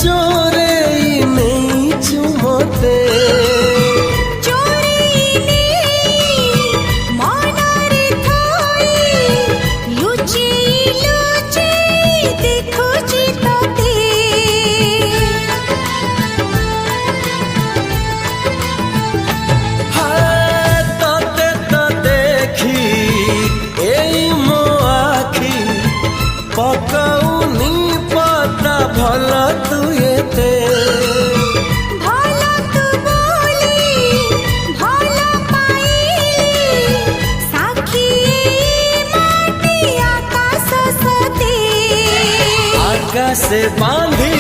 चोरे नहीं चुमते पकौनी पता भला तू येते भला तू बोली भला पाइली साखी माटी आकाश सते आकाश से बांधी